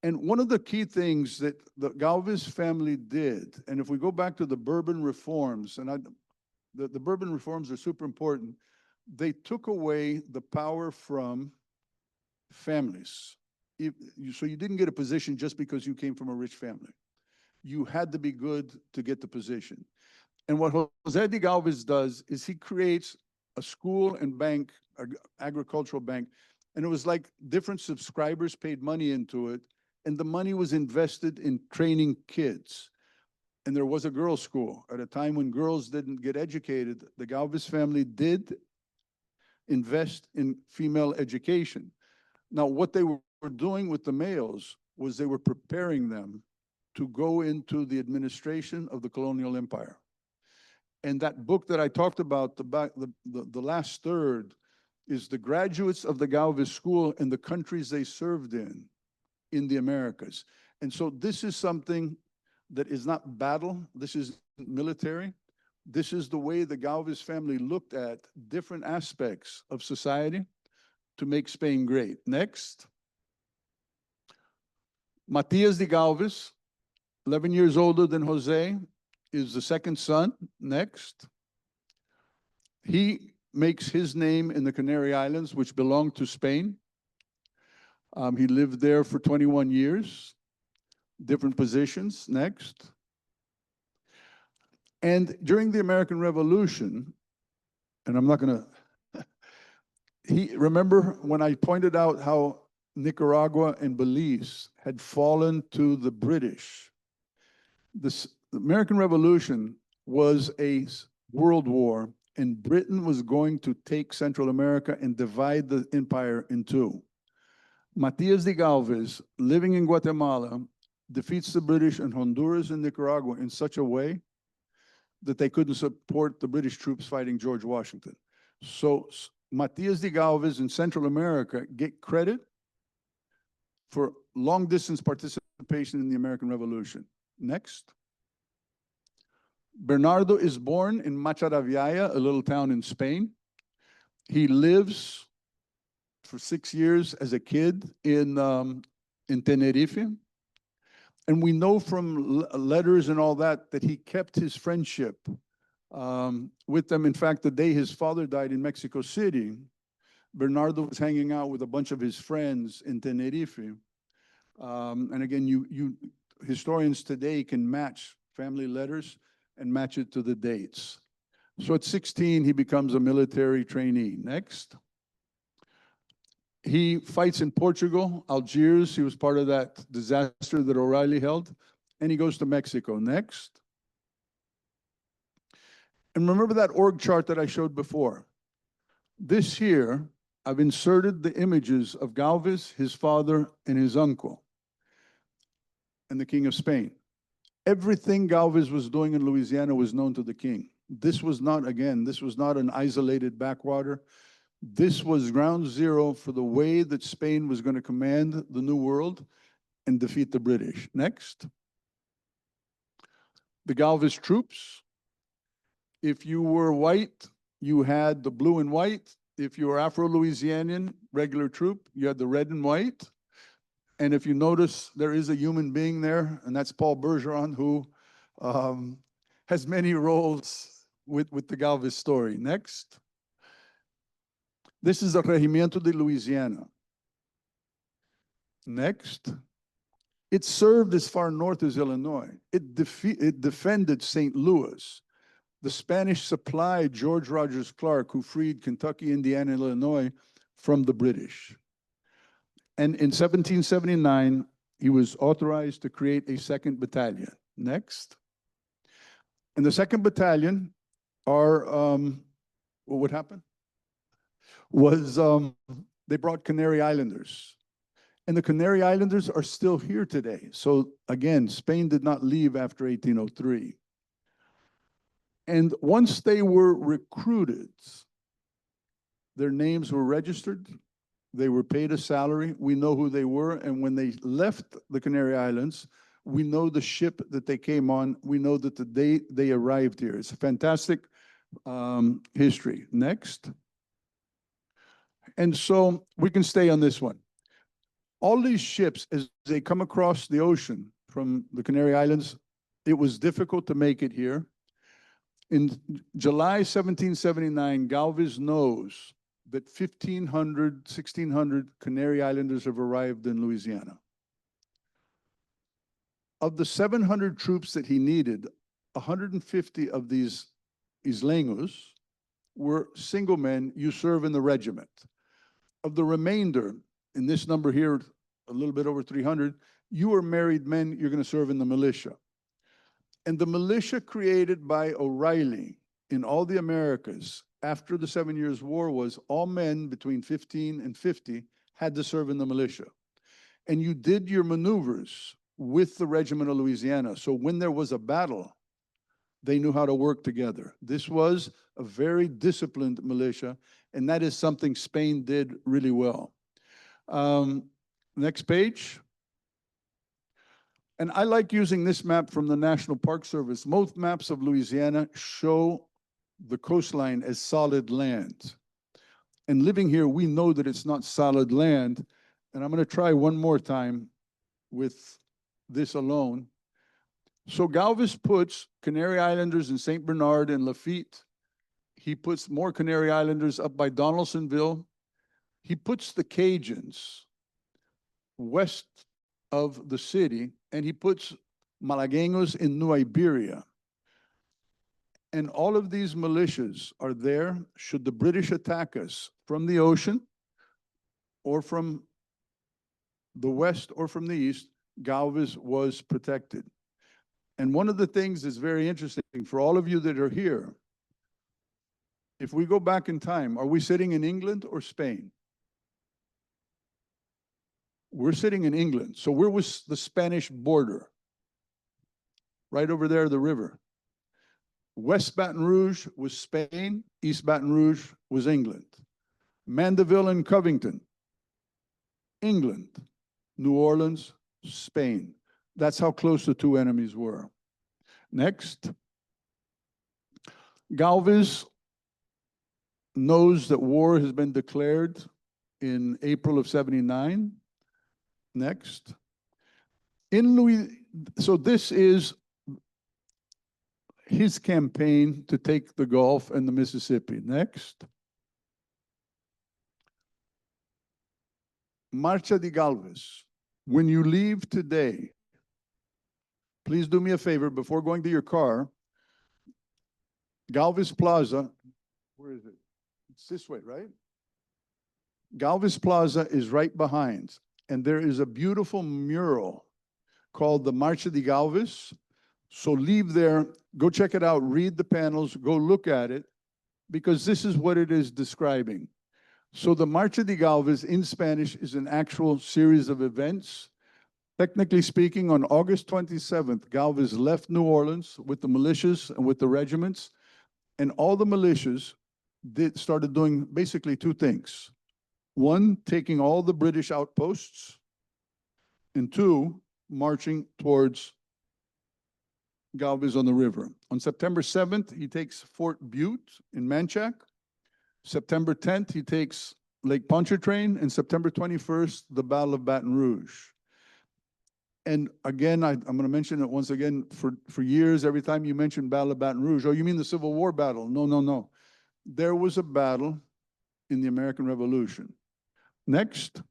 And one of the key things that the Galvez family did, and if we go back to the Bourbon reforms, and the Bourbon reforms are super important, they took away the power from families. So you didn't get a position just because you came from a rich family. You had to be good to get the position. And what Jose de Galvez does is he creates a school and bank, agricultural bank, and it was like different subscribers paid money into it, and the money was invested in training kids. And there was a girls' school. At a time when girls didn't get educated, the Galvez family did invest in female education. Now, what they were doing with the males was they were preparing them to go into the administration of the colonial empire. And that book that I talked about, the last third, is the graduates of the Galvez School and the countries they served in the Americas. And so this is something that is not battle, this is military. This is the way the Galvez family looked at different aspects of society to make Spain great. Next. Matias de Galvez, 11 years older than Jose, is the second son. Next. He makes his name in the Canary Islands, which belonged to Spain. He lived there for 21 years, different positions. Next. And during the American Revolution, and I'm not going to, remember when I pointed out how Nicaragua and Belize had fallen to the British? The American Revolution was a world war, and Britain was going to take Central America and divide the empire in two. Matias de Galvez, living in Guatemala, defeats the British in Honduras and Nicaragua in such a way that they couldn't support the British troops fighting George Washington. So Matias de Galvez in Central America get credit for long-distance participation in the American Revolution. Next. Bernardo is born in Macharavillaya, a little town in Spain. He lives for 6 years as a kid in Tenerife. And we know from letters and all that he kept his friendship with them. In fact, the day his father died in Mexico City, Bernardo was hanging out with a bunch of his friends in Tenerife. And again, historians today can match family letters and match it to the dates. So at 16, he becomes a military trainee. Next. He fights in Portugal, Algiers. He was part of that disaster that O'Reilly held. And he goes to Mexico. Next. And remember that org chart that I showed before. This here, I've inserted the images of Galvez, his father, and his uncle, and the King of Spain. Everything Galvez was doing in Louisiana was known to the king. This was not, again, this was not an isolated backwater. This was ground zero for the way that Spain was going to command the New World and defeat the British. Next. The Galvez troops. If you were white, you had the blue and white. If you were Afro-Louisianian, regular troop, you had the red and white. And if you notice, there is a human being there, and that's Paul Bergeron, who has many roles with the Galvez story. Next. This is the Regimiento de Louisiana. Next. It served as far north as Illinois. It defended St. Louis. The Spanish supplied George Rogers Clark, who freed Kentucky, Indiana, and Illinois from the British. And in 1779, he was authorized to create a 2nd battalion. Next. And the 2nd battalion are, what would happen? Was they brought Canary Islanders. And the Canary Islanders are still here today. So again, Spain did not leave after 1803. And once they were recruited, their names were registered, they were paid a salary, we know who they were, and when they left the Canary Islands, we know the ship that they came on, we know that the day they arrived here. It's a fantastic history. Next. And so we can stay on this one. All these ships, as they come across the ocean from the Canary Islands, it was difficult to make it here. In July 1779, Galvez knows that 1,500, 1,600 Canary Islanders have arrived in Louisiana. Of the 700 troops that he needed, 150 of these isleños were single men. You serve in the regiment. Of the remainder, in this number here, a little bit over 300, you are married men, you're going to serve in the militia. And the militia created by O'Reilly in all the Americas after the 7 Years' War was all men between 15 and 50 had to serve in the militia. And you did your maneuvers with the Regiment of Louisiana. So when there was a battle, they knew how to work together. This was a very disciplined militia, and that is something Spain did really well. Next page. And I like using this map from the National Park Service. Most maps of Louisiana show the coastline as solid land. And living here, we know that it's not solid land. And I'm going to try one more time with this alone. So Galvez puts Canary Islanders in St. Bernard and Lafitte. He puts more Canary Islanders up by Donaldsonville. He puts the Cajuns west of the city, and he puts Malagueños in New Iberia. And all of these militias are there should the British attack us from the ocean or from the west or from the east. Galvez was protected. And one of the things that's very interesting for all of you that are here, if we go back in time, are we sitting in England or Spain? We're sitting in England. So where was the Spanish border? Right over there, the river. West Baton Rouge was Spain, East Baton Rouge was England. Mandeville and Covington, England. New Orleans, Spain. That's how close the two enemies were. Next. Galvez knows that war has been declared in April of '79. Next. So this is his campaign to take the Gulf and the Mississippi. Next. Marcha de Galvez. When you leave today, please do me a favor before going to your car. Galvez Plaza, where is it? It's this way, right? Galvez Plaza is right behind, and there is a beautiful mural called the Marcha de Galvez. So leave there, go check it out, read the panels, go look at it, because this is what it is describing. So the Marcha de Galvez in Spanish is an actual series of events. Technically speaking, on August 27th, Galvez left New Orleans with the militias and with the regiments, and all the militias started doing basically two things. One, taking all the British outposts, and two, marching towards Galvez on the river. On September 7th, he takes Fort Butte in Manchac. September 10th, he takes Lake Pontchartrain, and September 21st, the Battle of Baton Rouge. And again, I'm going to mention it once again, for years, every time you mention Battle of Baton Rouge, oh, you mean the Civil War battle? No, no, no. There was a battle in the American Revolution. Next.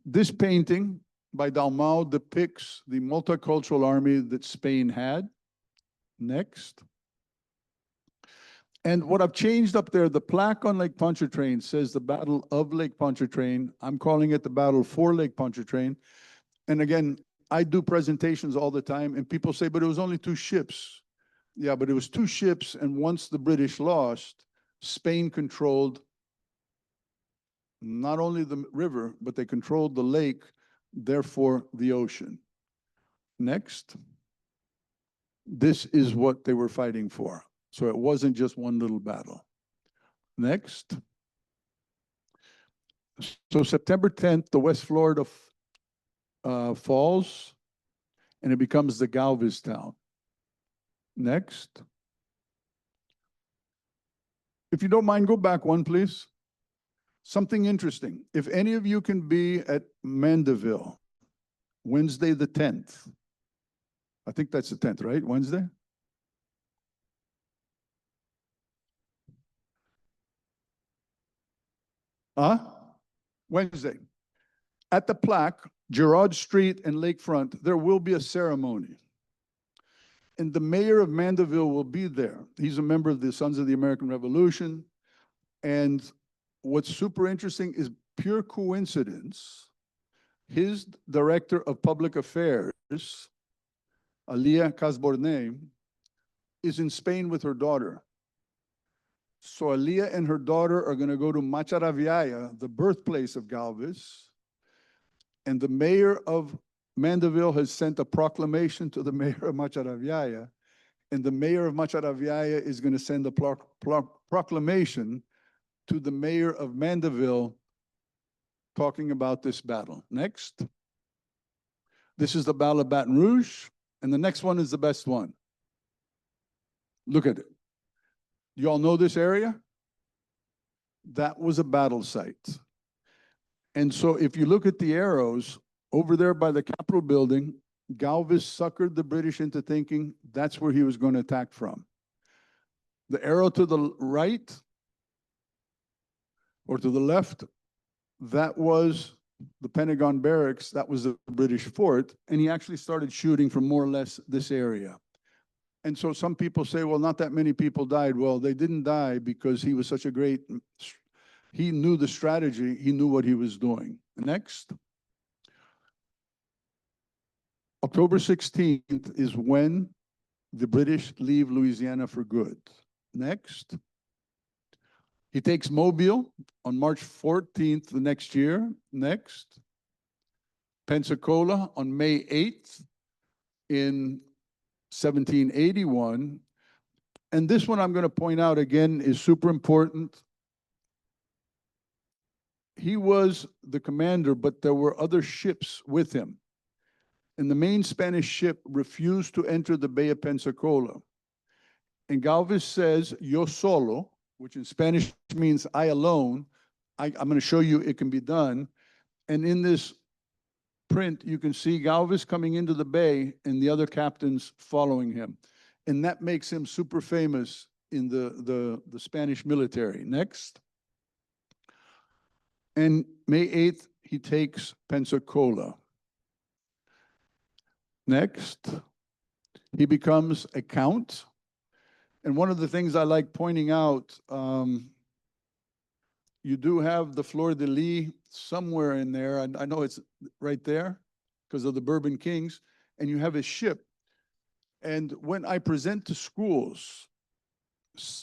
This painting by Dalmau depicts the multicultural army that Spain had. Next. And what I've changed up there, the plaque on Lake Pontchartrain says the Battle of Lake Pontchartrain. I'm calling it the Battle for Lake Pontchartrain. And again, I do presentations all the time, and people say, but it was only two ships. Yeah, but it was two ships, and once the British lost, Spain controlled not only the river, but they controlled the lake, therefore the ocean. Next. This is what they were fighting for. So it wasn't just one little battle. Next. So September 10th, the West Florida falls, and it becomes the Galvez town. Next. If you don't mind, go back one, please. Something interesting. If any of you can be at Mandeville, Wednesday the 10th. I think that's the 10th, right? Wednesday? Wednesday. At the plaque, Girard Street and Lakefront, there will be a ceremony. And the mayor of Mandeville will be there. He's a member of the Sons of the American Revolution. And what's super interesting is pure coincidence. His director of public affairs, Alia Casborne, is in Spain with her daughter. So Alia and her daughter are going to go to Macharaviaya, the birthplace of Galvez, And the mayor of Mandeville has sent a proclamation to the mayor of Macharaviaya, and the mayor of Macharaviaya is going to send a proclamation to the mayor of Mandeville talking about this battle. Next. This is the Battle of Baton Rouge, and the next one is the best one. Look at it. You all know this area? That was a battle site. And so if you look at the arrows, over there by the Capitol building, Galvez suckered the British into thinking that's where he was going to attack from. The arrow to the right or to the left, that was the Pentagon barracks, that was the British fort, and he actually started shooting from more or less this area. And so some people say, well, not that many people died. Well, they didn't die because he was such a great, he knew the strategy, he knew what he was doing. Next. October 16th is when the British leave Louisiana for good. Next. He takes Mobile on March 14th the next year. Next. Pensacola on May 8th in 1781. And this one I'm going to point out again is super important. He was the commander, but there were other ships with him. And the main Spanish ship refused to enter the Bay of Pensacola. And Galvez says, yo solo, which in Spanish means I alone. I'm going to show you it can be done. And in this print, you can see Galvez coming into the bay and the other captains following him. And that makes him super famous in the Spanish military. Next. And May 8th, he takes Pensacola. Next, he becomes a count. And one of the things I like pointing out, you do have the fleur-de-lis somewhere in there. And I know it's right there because of the Bourbon Kings. And you have a ship. And when I present to schools,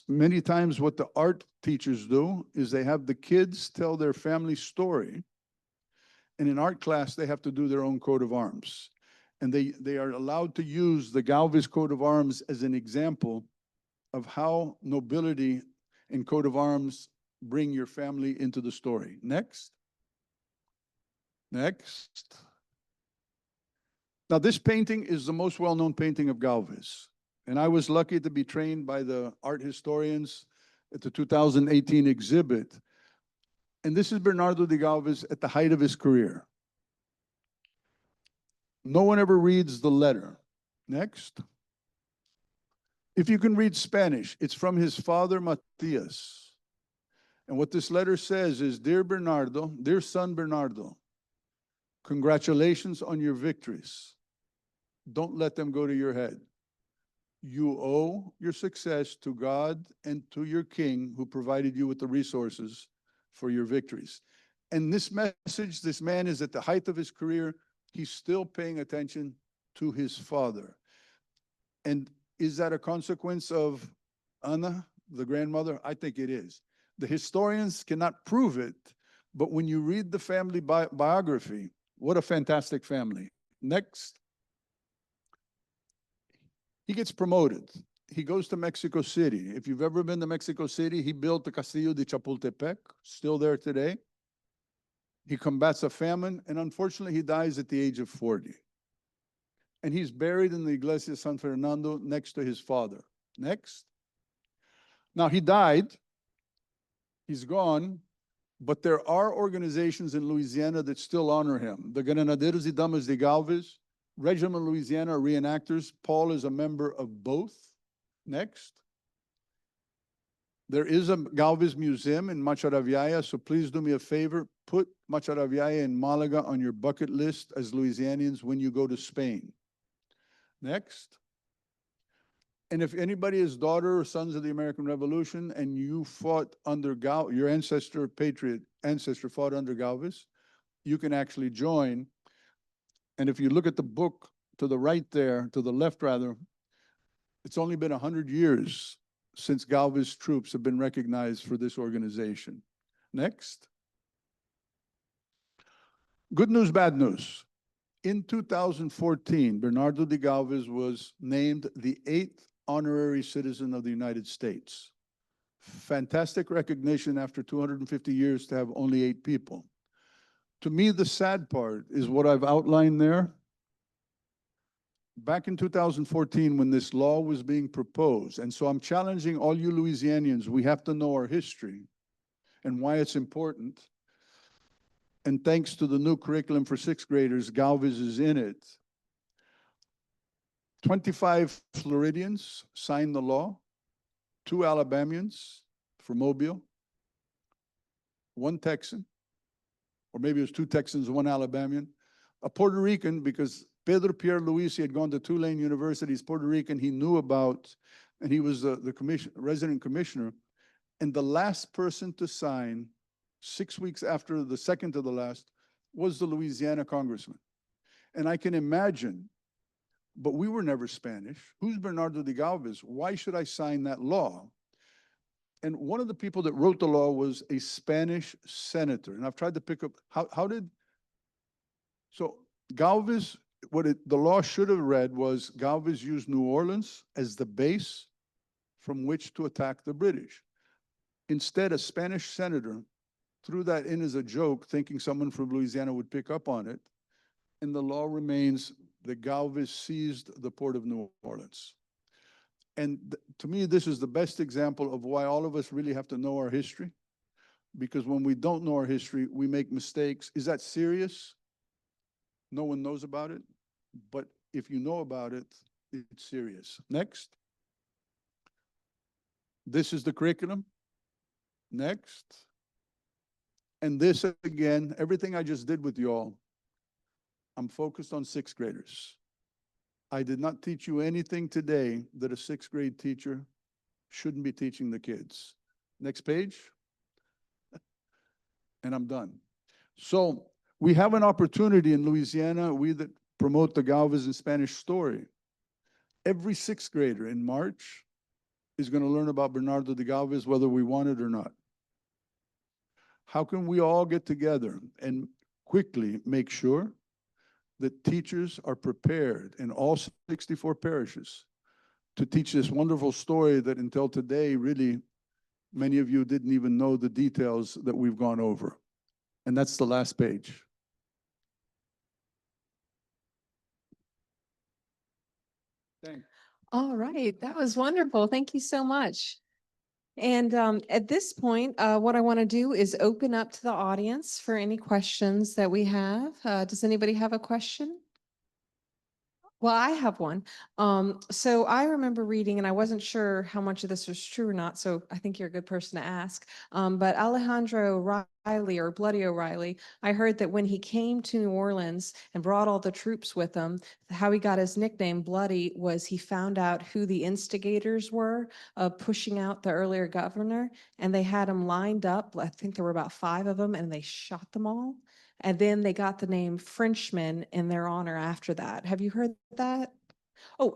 many times what the art teachers do is they have the kids tell their family story. And in art class, they have to do their own coat of arms. And they are allowed to use the Galvez coat of arms as an example of how nobility and coat of arms bring your family into the story. Next. Next. Now, this painting is the most well-known painting of Galvez. And I was lucky to be trained by the art historians at the 2018 exhibit. And this is Bernardo de Galvez at the height of his career. No one ever reads the letter. Next. If you can read Spanish, it's from his father, Matias. And what this letter says is, Dear Bernardo, dear son Bernardo, congratulations on your victories. Don't let them go to your head. You owe your success to God and to your king who provided you with the resources for your victories. And this message, this man is at the height of his career. He's still paying attention to his father. And is that a consequence of Anna, the grandmother? I think it is. The historians cannot prove it, but when you read the family biography, what a fantastic family. Next. He gets promoted. He goes to Mexico City. If you've ever been to Mexico City, he built the Castillo de Chapultepec, still there today. He combats a famine, and unfortunately, he dies at the age of 40. And he's buried in the Iglesia San Fernando next to his father. Next. Now, he died. He's gone. But there are organizations in Louisiana that still honor him. The Granaderos y Damas de Galvez, Regiment Louisiana reenactors. Paul is a member of both. Next. There is a Galvez Museum in Macharaviaya, so please do me a favor. Put Macharaviaya and Malaga on your bucket list as Louisianians when you go to Spain. Next. And if anybody is daughter or sons of the American Revolution and you fought under your patriot ancestor fought under Galvez, you can actually join. And if you look at the book to the right there, to the left rather, it's only been 100 years since Galvez troops have been recognized for this organization. Next. Good news, bad news. In 2014, Bernardo de Galvez was named the 8th honorary citizen of the United States. Fantastic recognition after 250 years to have only 8 people. To me, the sad part is what I've outlined there. Back in 2014, when this law was being proposed, and so I'm challenging all you Louisianians, we have to know our history and why it's important. And thanks to the new curriculum for 6th graders, Galvez is in it. 25 Floridians signed the law, 2 Alabamians from Mobile, 1 Texan, or maybe it was 2 Texans, 1 Alabamian, a Puerto Rican, because Pedro Pierre Luis, he had gone to Tulane University, he's Puerto Rican, he knew about, and he was the resident commissioner. And the last person to sign, 6 weeks after the second to the last, was the Louisiana congressman. And I can imagine, but we were never Spanish. Who's Bernardo de Galvez? Why should I sign that law? And one of the people that wrote the law was a Spanish senator. And I've tried to pick up, so Galvez, the law should have read was Galvez used New Orleans as the base from which to attack the British. Instead, a Spanish senator threw that in as a joke, thinking someone from Louisiana would pick up on it. And the law remains that Galvez seized the port of New Orleans. And to me, this is the best example of why all of us really have to know our history. Because when we don't know our history, we make mistakes. Is that serious? No one knows about it. But if you know about it, it's serious. Next. This is the curriculum. Next. And this, again, everything I just did with you all, I'm focused on 6th graders. I did not teach you anything today that a 6th grade teacher shouldn't be teaching the kids. Next page. And I'm done. So we have an opportunity in Louisiana, we that promote the Galvez and Spanish story. Every 6th grader in March is going to learn about Bernardo de Galvez, whether we want it or not. How can we all get together and quickly make sure that teachers are prepared in all 64 parishes to teach this wonderful story that until today, really, many of you didn't even know the details that we've gone over. And that's the last page. Thanks. All right, that was wonderful. Thank you so much. And at this point, what I want to do is open up to the audience for any questions that we have. Does anybody have a question? Well, I have one. So I remember reading, and I wasn't sure how much of this was true or not, so I think you're a good person to ask. But Alejandro Riley, or Bloody O'Reilly, I heard that when he came to New Orleans and brought all the troops with him, how he got his nickname Bloody was he found out who the instigators were of pushing out the earlier governor, and they had them lined up. I think there were about 5 of them, and they shot them all. And then they got the name Frenchman in their honor after that. Have you heard that? Oh,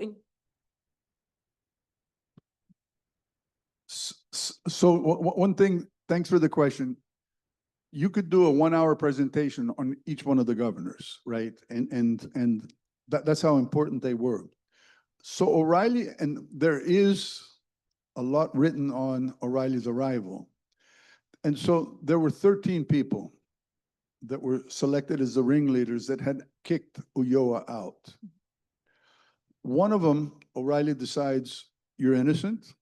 So one thing, thanks for the question. You could do a 1-hour presentation on each one of the governors, right? And that's how important they were. So O'Reilly, and there is a lot written on O'Reilly's arrival. And so there were 13 people that were selected as the ringleaders that had kicked Ulloa out. One of them, O'Reilly decides, you're innocent.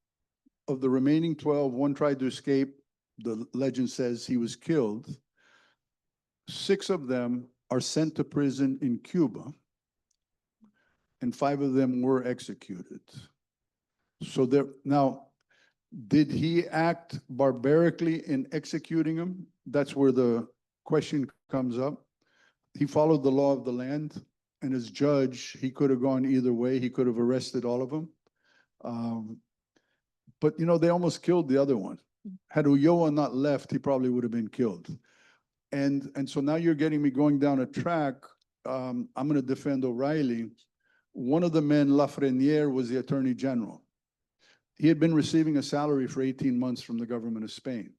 Of the remaining 12, one tried to escape. The legend says he was killed. 6 of them are sent to prison in Cuba, and 5 of them were executed. So now, did he act barbarically in executing them? That's where the question comes up. He followed the law of the land, and as judge, he could have gone either way. He could have arrested all of them. But, you know, they almost killed the other one. Had Ulloa not left, he probably would have been killed. And so now you're getting me going down a track. I'm going to defend O'Reilly. One of the men, Lafreniere, was the attorney general. He had been receiving a salary for 18 months from the government of Spain.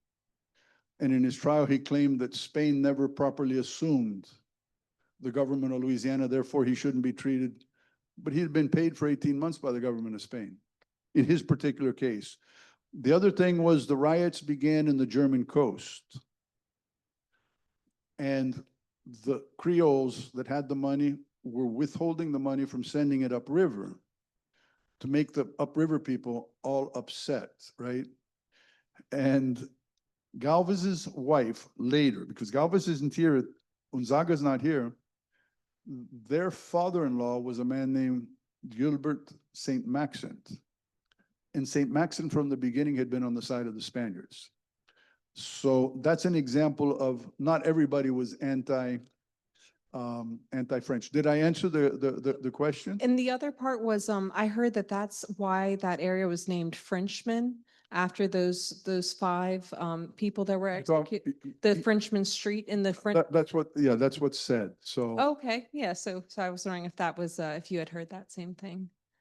And in his trial, he claimed that Spain never properly assumed the government of Louisiana, therefore he shouldn't be treated. But he had been paid for 18 months by the government of Spain, in his particular case. The other thing was the riots began in the German coast. And the Creoles that had the money were withholding the money from sending it upriver to make the upriver people all upset, right? And Galvez's wife later, because Galvez isn't here, Unzaga's not here, their father-in-law was a man named Gilbert St. Maxent. And St. Maxent from the beginning had been on the side of the Spaniards. So that's an example of not everybody was anti-French. Did I answer the question? And the other part was, I heard that that's why that area was named Frenchmen, after those five people that were executed. The Frenchman Street in the French. That's what, yeah, that's what's said. So Okay, yeah. So I was wondering if that was if you had heard that same thing.